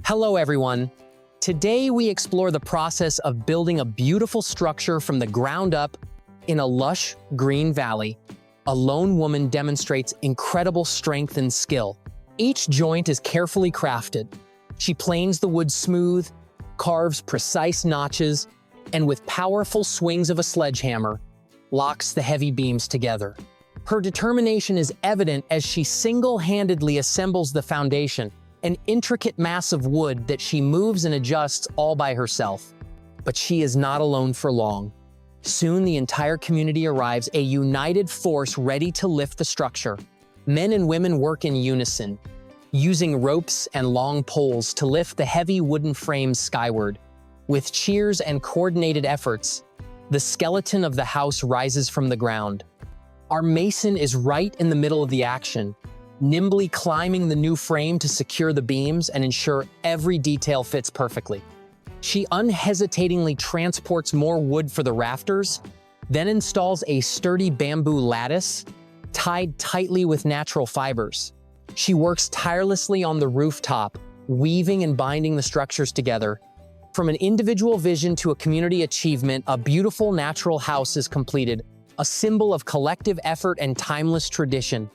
Hello everyone. Today we explore the process of building a beautiful structure from the ground up in a lush green valley. A lone woman demonstrates incredible strength and skill. Each joint is carefully crafted. She planes the wood smooth, carves precise notches, and with powerful swings of a sledgehammer, locks the heavy beams together. Her determination is evident as she single-handedly assembles the foundation, an intricate mass of wood that she moves and adjusts all by herself. But she is not alone for long. Soon the entire community arrives, a united force ready to lift the structure. Men and women work in unison, using ropes and long poles to lift the heavy wooden frames skyward. With cheers and coordinated efforts, the skeleton of the house rises from the ground. Our mason is right in the middle of the action, nimbly climbing the new frame to secure the beams and ensure every detail fits perfectly. She unhesitatingly transports more wood for the rafters, then installs a sturdy bamboo lattice, tied tightly with natural fibers. She works tirelessly on the rooftop, weaving and binding the structures together. From an individual vision to a community achievement, a beautiful natural house is completed, a symbol of collective effort and timeless tradition.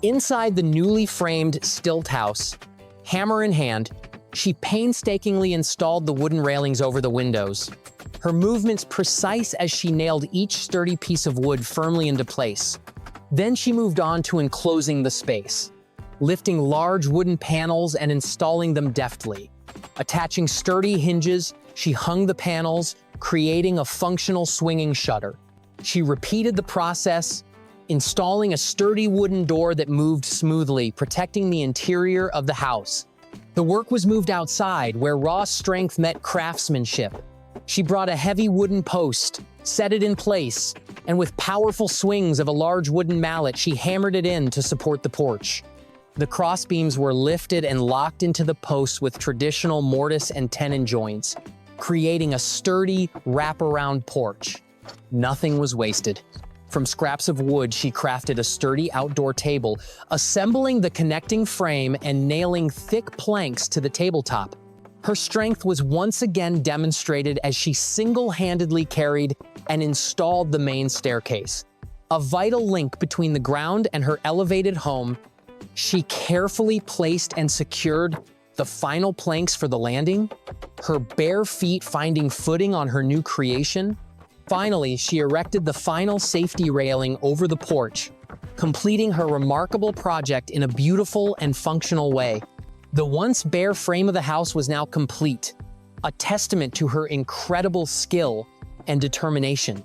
Inside the newly framed stilt house, hammer in hand, she painstakingly installed the wooden railings over the windows, her movements precise as she nailed each sturdy piece of wood firmly into place. Then she moved on to enclosing the space, lifting large wooden panels and installing them deftly. Attaching sturdy hinges, she hung the panels, creating a functional swinging shutter. She repeated the process, installing a sturdy wooden door that moved smoothly, protecting the interior of the house. The work was moved outside, where raw strength met craftsmanship. She brought a heavy wooden post, set it in place, and with powerful swings of a large wooden mallet, she hammered it in to support the porch. The crossbeams were lifted and locked into the posts with traditional mortise and tenon joints, creating a sturdy, wraparound porch. Nothing was wasted. From scraps of wood, she crafted a sturdy outdoor table, assembling the connecting frame and nailing thick planks to the tabletop. Her strength was once again demonstrated as she single-handedly carried and installed the main staircase. A vital link between the ground and her elevated home, she carefully placed and secured the final planks for the landing, her bare feet finding footing on her new creation. Finally, she erected the final safety railing over the porch, completing her remarkable project in a beautiful and functional way. The once bare frame of the house was now complete, a testament to her incredible skill and determination.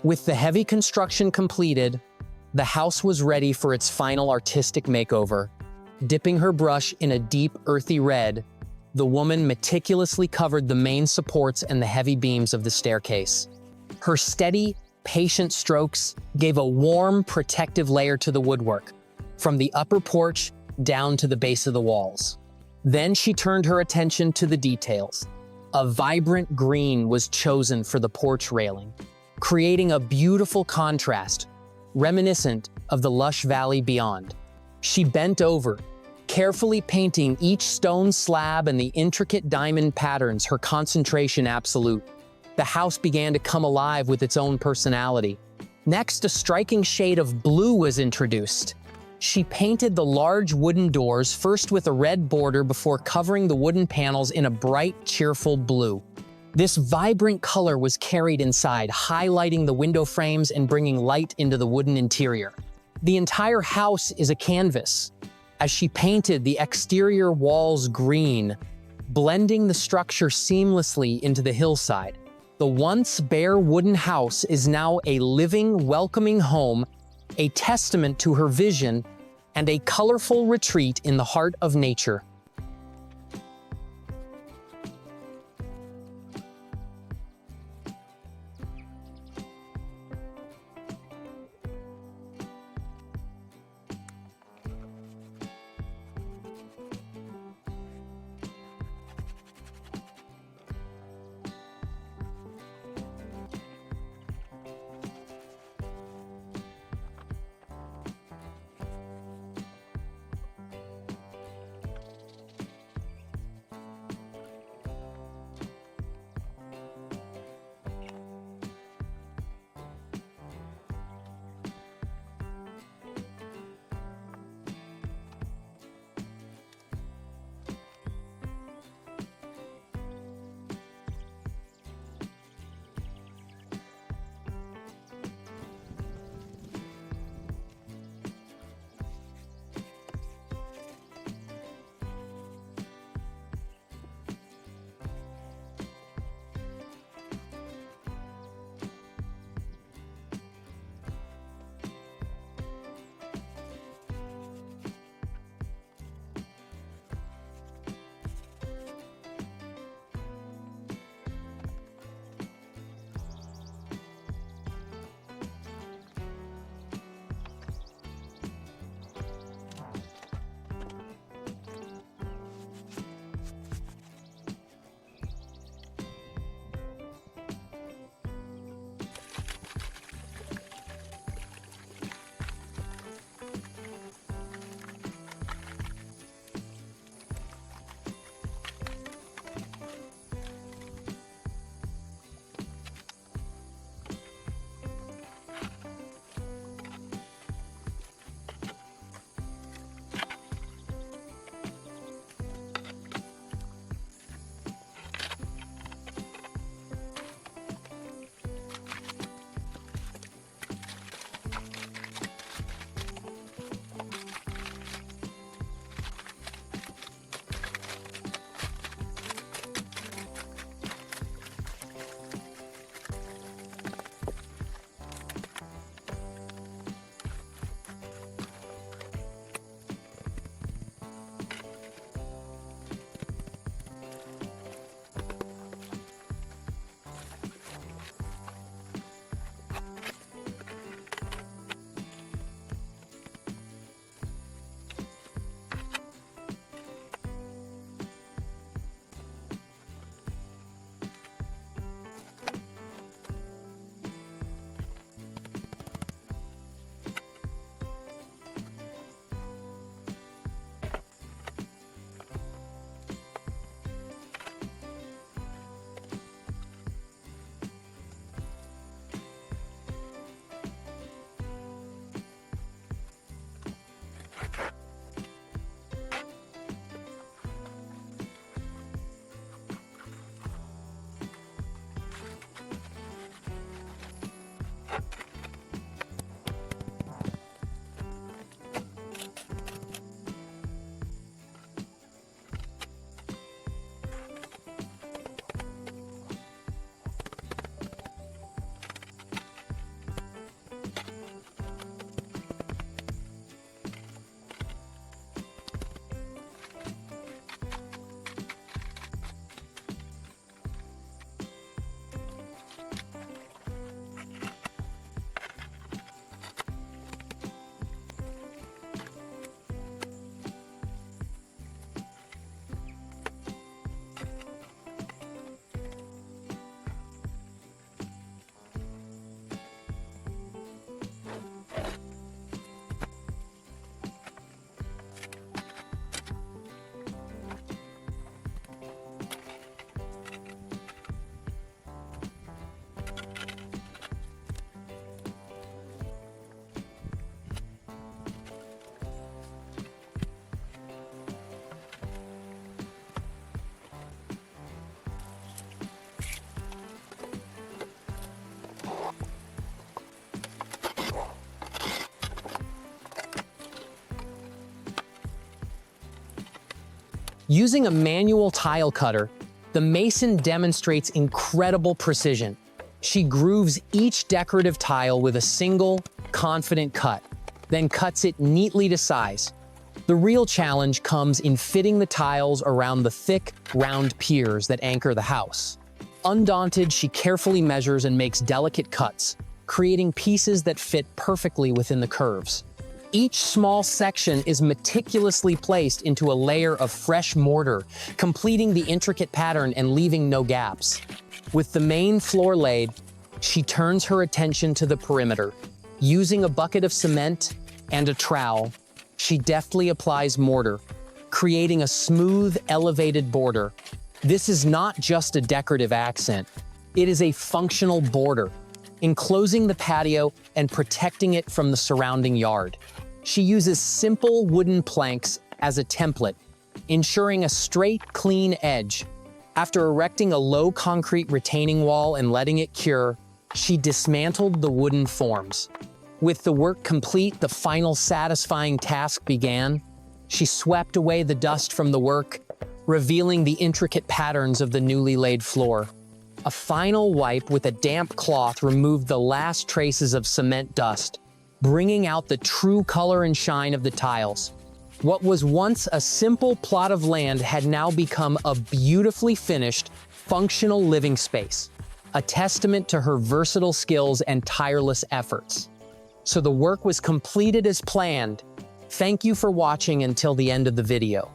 With the heavy construction completed, the house was ready for its final artistic makeover. Dipping her brush in a deep, earthy red, the woman meticulously covered the main supports and the heavy beams of the staircase. Her steady, patient strokes gave a warm, protective layer to the woodwork, from the upper porch down to the base of the walls. Then she turned her attention to the details. A vibrant green was chosen for the porch railing, creating a beautiful contrast, reminiscent of the lush valley beyond. She bent over, carefully painting each stone slab and the intricate diamond patterns, her concentration absolute. The house began to come alive with its own personality. Next, a striking shade of blue was introduced. She painted the large wooden doors first with a red border before covering the wooden panels in a bright, cheerful blue. This vibrant color was carried inside, highlighting the window frames and bringing light into the wooden interior. The entire house is a canvas, as she painted the exterior walls green, blending the structure seamlessly into the hillside. The once bare wooden house is now a living, welcoming home, a testament to her vision, and a colorful retreat in the heart of nature. Using a manual tile cutter, the mason demonstrates incredible precision. She grooves each decorative tile with a single, confident cut, then cuts it neatly to size. The real challenge comes in fitting the tiles around the thick, round piers that anchor the house. Undaunted, she carefully measures and makes delicate cuts, creating pieces that fit perfectly within the curves. Each small section is meticulously placed into a layer of fresh mortar, completing the intricate pattern and leaving no gaps. With the main floor laid, she turns her attention to the perimeter. Using a bucket of cement and a trowel, she deftly applies mortar, creating a smooth, elevated border. This is not just a decorative accent. It is a functional border, enclosing the patio and protecting it from the surrounding yard. She uses simple wooden planks as a template, ensuring a straight, clean edge. After erecting a low concrete retaining wall and letting it cure, she dismantled the wooden forms. With the work complete, the final satisfying task began. She swept away the dust from the work, revealing the intricate patterns of the newly laid floor. A final wipe with a damp cloth removed the last traces of cement dust, bringing out the true color and shine of the tiles. What was once a simple plot of land had now become a beautifully finished, functional living space, a testament to her versatile skills and tireless efforts. So the work was completed as planned. Thank you for watching until the end of the video.